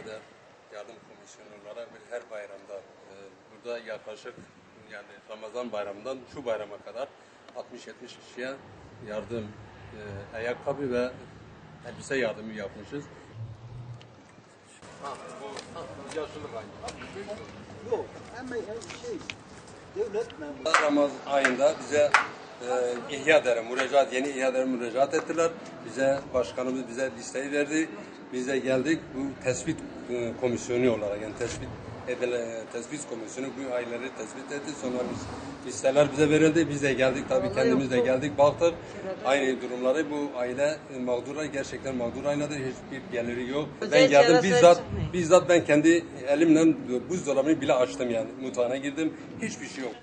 de yardım komisyonları her bayramda burada yaklaşık yani Ramazan bayramından şu bayrama kadar 60-70 kişiye yardım, ayakkabı ve elbise yardımı yapmışız. Bu yaşlılık Yok, ama devlet memuru. Ramazan ayında bize İhya Dere müracaat, yeni İhya Dere müracaat ettiler. Bize başkanımız bize listeyi verdi. Biz de geldik bu tespit komisyonu olarak yani tespit komisyonu bu aileleri tespit etti. Sonra listeler bize verildi. Biz de geldik tabii kendimiz de geldik baktık. Aynı durumları bu aile mağdura gerçekten mağdur ailedir. Hiçbir geliri yok. Ben geldim bizzat ben kendi elimle buzdolabını bile açtım yani mutfağına girdim. Hiçbir şey yok.